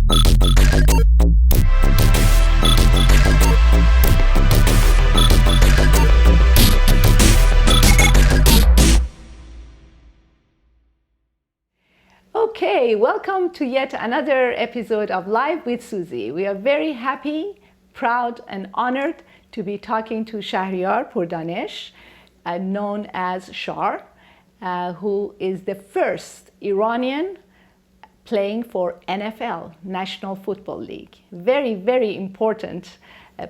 Okay, welcome to yet another episode of Live with Suzi. We are very happy, proud, and honored to be talking to Shahriar Pourdanesh, known as Shar, who is the first Iranian playing for NFL, National Football League. Very, very important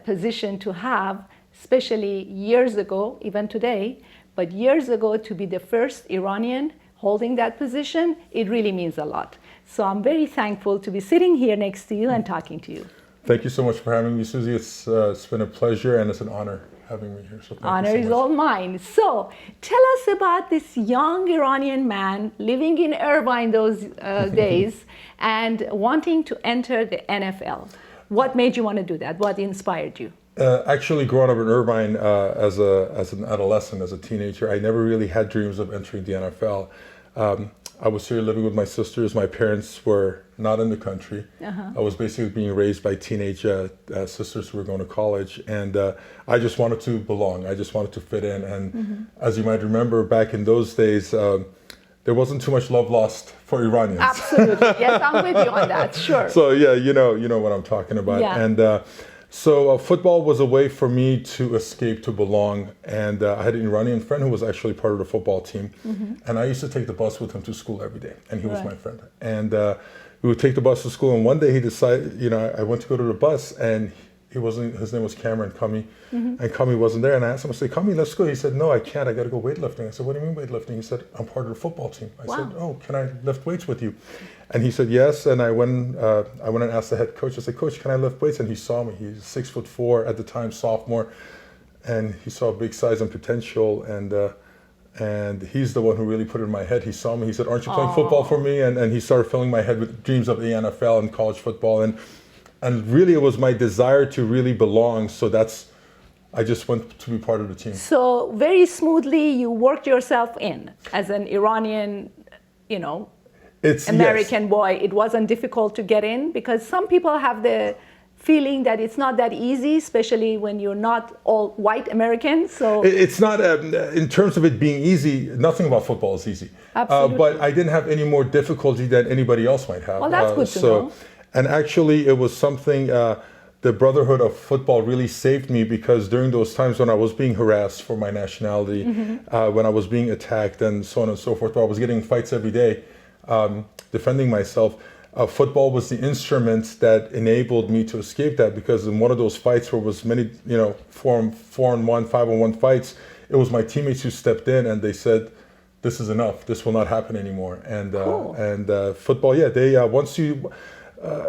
position to have, especially years ago, even today, but years ago to be the first Iranian holding that position, it really means a lot. So I'm very thankful to be sitting here next to you and talking to you. Thank you so much for having me, Suzi. It's been a pleasure and it's an honor having me here. So honor is all mine. So tell us about this young Iranian man living in Irvine those days and wanting to enter the NFL. What made you want to do that? What inspired you? Actually, growing up in Irvine as an adolescent, as a teenager, I never really had dreams of entering the NFL. I was here living with my sisters. My parents were not in the country. I was basically being raised by teenage sisters who were going to college, and I just wanted to belong. I just wanted to fit in. And as you might remember, back in those days, there wasn't too much love lost for Iranians. Absolutely, yes, I'm with you on that. Sure. So yeah, you know what I'm talking about. Yeah. And so football was a way for me to escape, to belong. And I had an Iranian friend who was actually part of the football team. And I used to take the bus with him to school every day. And he was my friend. And we would take the bus to school. And one day he decided, I went to go to the bus and his name was Cameron Khatami. And Khatami wasn't there. And I asked him, I said, Khatami, let's go. He said, no, I can't. I got to go weightlifting. I said, what do you mean weightlifting? He said, I'm part of the football team. I said, oh, can I lift weights with you? And he said, yes. And I went and asked the head coach. I said, Coach, can I lift weights? And he saw me. He's 6'4" at the time, sophomore. And he saw big size and potential. And he's the one who really put it in my head. He saw me. He said, aren't you playing football for me? And he started filling my head with dreams of the NFL and college football. And really, it was my desire to really belong. So I just went to be part of the team. So very smoothly, you worked yourself in as an Iranian, American boy. It wasn't difficult to get in because some people have the feeling that it's not that easy, especially when you're not all white American. So it's not, in terms of it being easy, nothing about football is easy. Absolutely. But I didn't have any more difficulty than anybody else might have. Well, that's good to know. And actually, it was something, the brotherhood of football really saved me because during those times when I was being harassed for my nationality, when I was being attacked and so on and so forth, I was getting fights every day, defending myself. Football was the instrument that enabled me to escape that because in one of those fights where was many, 4-on-1, 5-on-1 fights, it was my teammates who stepped in and they said, this is enough, this will not happen anymore. And football,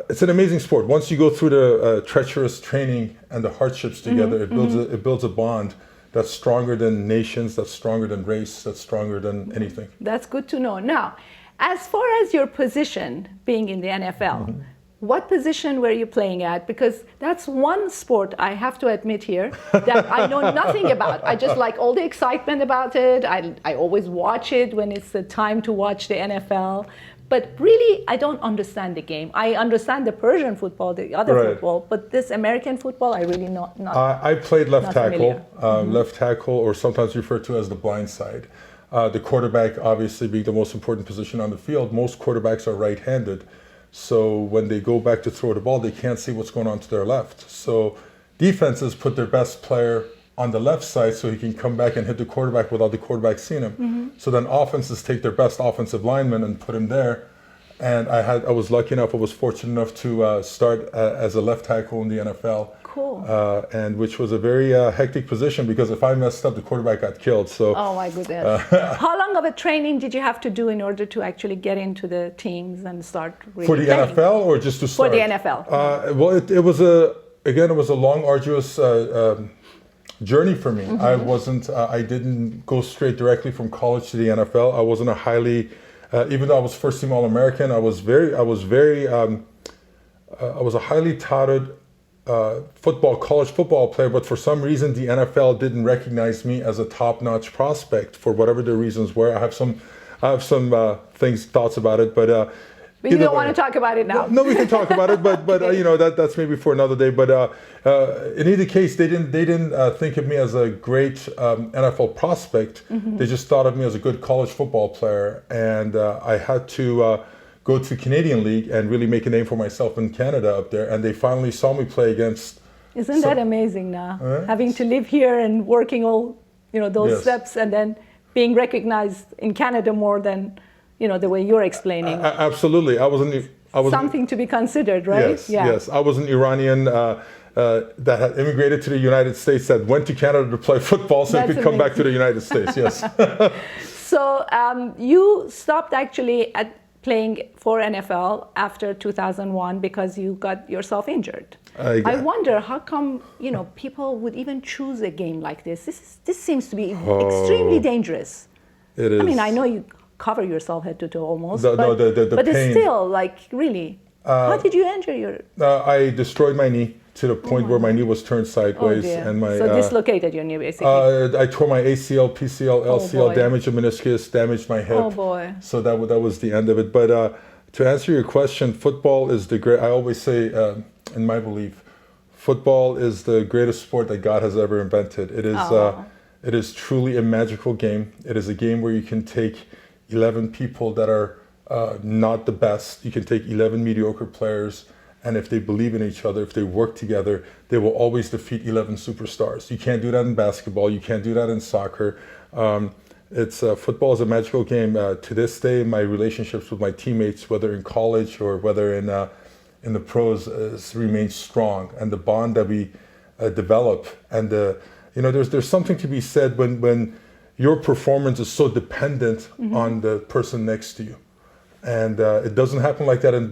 it's an amazing sport. Once you go through the treacherous training and the hardships together, it builds a bond that's stronger than nations, that's stronger than race, that's stronger than anything. That's good to know. Now, as far as your position being in the NFL, what position were you playing at? Because that's one sport, I have to admit here, that I know nothing about. I just like all the excitement about it. I always watch it when it's the time to watch the NFL. But really, I don't understand the game. I understand the Persian football, the other football, but this American football, I really not. I played left tackle, left tackle, or sometimes referred to as the blind side. The quarterback, obviously, being the most important position on the field. Most quarterbacks are right-handed, so when they go back to throw the ball, they can't see what's going on to their left. So defenses put their best player on the left side so he can come back and hit the quarterback without the quarterback seeing him. So then offenses take their best offensive lineman and put him there. And I was lucky enough, I was fortunate enough to start as a left tackle in the NFL. Cool. And which was a very hectic position because if I messed up, the quarterback got killed. So. Oh my goodness. How long of a training did you have to do in order to actually get into the teams and start really For the playing? NFL or just to start? For the NFL. Well, it was a long, arduous journey for me. I didn't go straight directly from college to the NFL. I wasn't a highly, even though I was first team All-American, I was a highly touted college football player, but for some reason the NFL didn't recognize me as a top-notch prospect for whatever the reasons were. I have some thoughts about it, but But you don't want to talk about it now. No, we can talk about it, but Okay. you know, that's maybe for another day. But in either case, they didn't think of me as a great NFL prospect. They just thought of me as a good college football player, and I had to go to Canadian League and really make a name for myself in Canada up there. And they finally saw me play against. Isn't that amazing now? Having to live here and working all, you know, those Yes. steps and then being recognized in Canada more than, you know, the way you're explaining. Absolutely, I wasn't. Something to be considered, right? Yes, yes. I was an Iranian that had immigrated to the United States that went to Canada to play football so he could come back to the United States. Yes. So you stopped actually at playing for NFL after 2001 because you got yourself injured. I wonder how come, you know, people would even choose a game like this. This seems to be extremely dangerous. It is. I mean, I know you cover yourself head to toe almost, The but it's pain. still like really. How did you injure your? I destroyed my knee to the point where my knee was turned sideways, and my so dislocated your knee basically. I tore my ACL, PCL, LCL, boy. damaged the meniscus, damaged my hip. Oh boy! So that was the end of it. But to answer your question, football is the great. I always say, in my belief, football is the greatest sport that God has ever invented. It is. It is truly a magical game. It is a game where you can take 11 people that are not the best. You can take 11 mediocre players, and if they believe in each other, if they work together, they will always defeat 11 superstars. You can't do that in basketball. You can't do that in soccer. Football is a magical game. To this day, my relationships with my teammates, whether in college or whether in the pros, remain strong, and the bond that we develop, and you know, there's something to be said when your performance is so dependent on the person next to you. And it doesn't happen like that in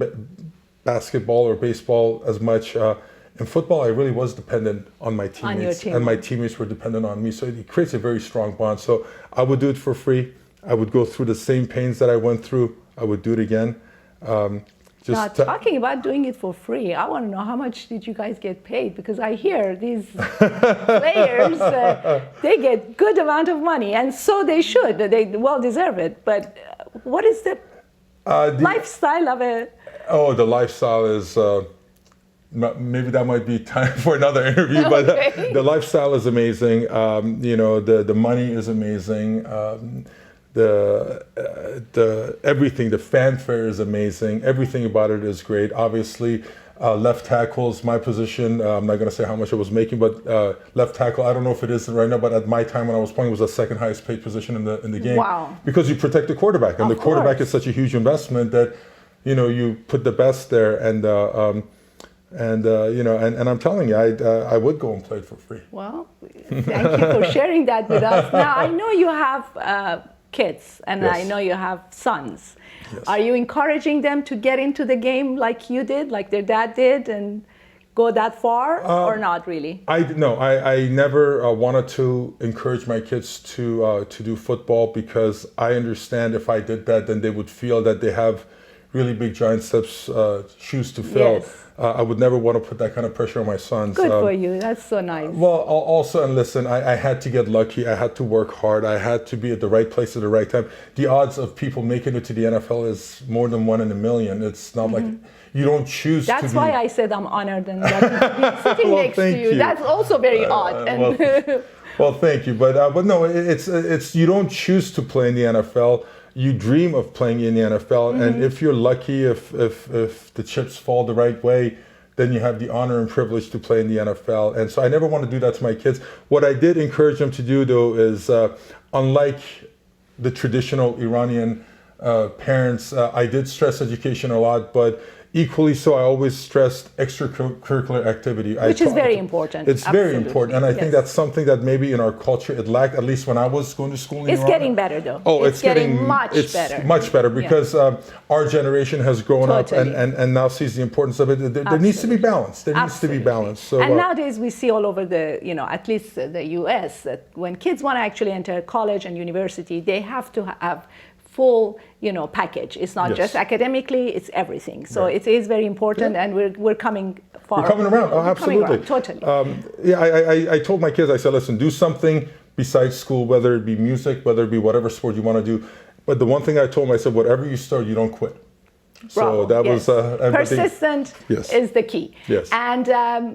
basketball or baseball as much. In football, I really was dependent on my teammates. On your team. And my teammates were dependent on me. So it creates a very strong bond. So I would do it for free. I would go through the same pains that I went through. I would do it again. Now, talking about doing it for free, I want to know how much did you guys get paid? Because I hear these players, they get good amount of money, and so they should. They well deserve it. But what is the lifestyle of a... Oh, the lifestyle is... maybe that might be time for another interview, but the lifestyle is amazing. You know, the money is amazing. The everything, the fanfare is amazing. Everything about it is great. Obviously, left tackles, my position. I'm not going to say how much I was making, but left tackle. I don't know if it is right now, but at my time when I was playing, it was the second highest paid position in the game. Wow! Because you protect the quarterback, and the quarterback is such a huge investment that, you know, you put the best there, and you know, and I'm telling you, I would go and play it for free. Well, thank you for sharing that with us. Now I know you have kids, and Yes. I know you have sons. Yes. Are you encouraging them to get into the game like you did, like their dad did, and go that far, or not really? I never wanted to encourage my kids to do football, because I understand if I did that, then they would feel that they have really big giant steps, shoes to fill. Yes. I would never want to put that kind of pressure on my sons. Good for you. That's so nice. Well, also, and listen, I had to get lucky. I had to work hard. I had to be at the right place at the right time. The odds of people making it to the NFL is more than 1 in a million. It's not like you don't choose to be. That's why I said I'm honored and lucky to be sitting Well, next to thank you. you. That's also very odd. Well, thank you, but no, it's you don't choose to play in the NFL. You dream of playing in the NFL, and if you're lucky, if the chips fall the right way, then you have the honor and privilege to play in the NFL. And so I never want to do that to my kids. What I did encourage them to do, though, is unlike the traditional Iranian parents, I did stress education a lot, but equally so, I always stressed extracurricular activity. Which is very important. It's very Absolutely. important, and I think that's something that maybe in our culture it lacked. At least when I was going to school in It's Iran. getting better, though. Oh, it's getting much better. It's much better because our generation has grown Totally. up and now sees the importance of it. There needs to be balance. There needs to be balance. So, and nowadays we see all over the, you know, at least the U.S., that when kids want to actually enter college and university, they have to have full, you know, package. It's not just academically; it's everything. So it is very important, and we're coming far. We're coming around. Oh, absolutely. Totally. I told my kids, I said, listen, do something besides school, whether it be music, whether it be whatever sport you want to do. But the one thing I told them, I said, whatever you start, you don't quit. Bravo. So that Yes. was persistent Yes. is the key. Yes. And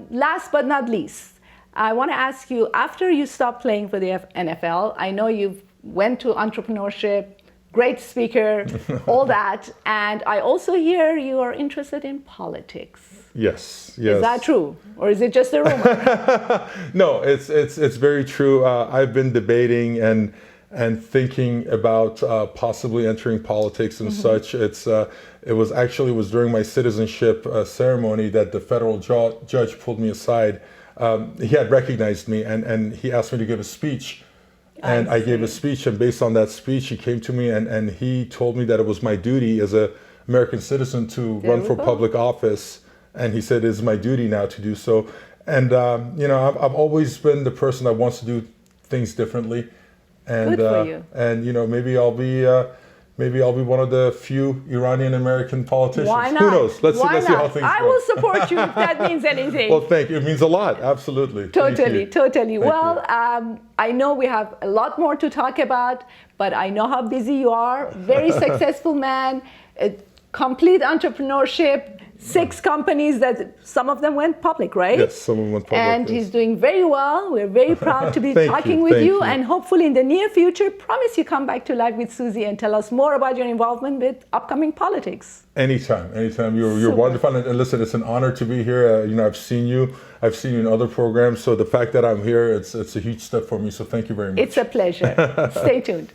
last but not least, I want to ask you, after you stopped playing for the NFL, I know you went to entrepreneurship, great speaker, all that, and I also hear you are interested in politics. Yes, yes. Is that true, or is it just a rumor? No, it's very true. I've been debating and thinking about possibly entering politics and such. It was during my citizenship ceremony that the federal judge pulled me aside. He had recognized me and he asked me to give a speech. And I gave a speech, and based on that speech, he came to me and he told me that it was my duty as an American citizen to run for public office. And he said, it's my duty now to do so. And, I've always been the person that wants to do things differently. And, Good for you. And, maybe I'll be one of the few Iranian American politicians. Why not? Who knows? Let's see how things go. I will support you if that means anything. Well, thank you. It means a lot. Absolutely. Totally. Thank Well, I know we have a lot more to talk about, but I know how busy you are. Very successful man, complete entrepreneurship, 6 companies that some of them went public, right? Yes, some of them went public. And yes. he's doing very well. We're very proud to be Thank talking you, with thank you. you. And hopefully in the near future, promise you come back to Live with Suzi and tell us more about your involvement with upcoming politics. Anytime. You're wonderful. And listen, it's an honor to be here. I've seen you in other programs. So the fact that I'm here, it's a huge step for me. So thank you very much. It's a pleasure. Stay tuned.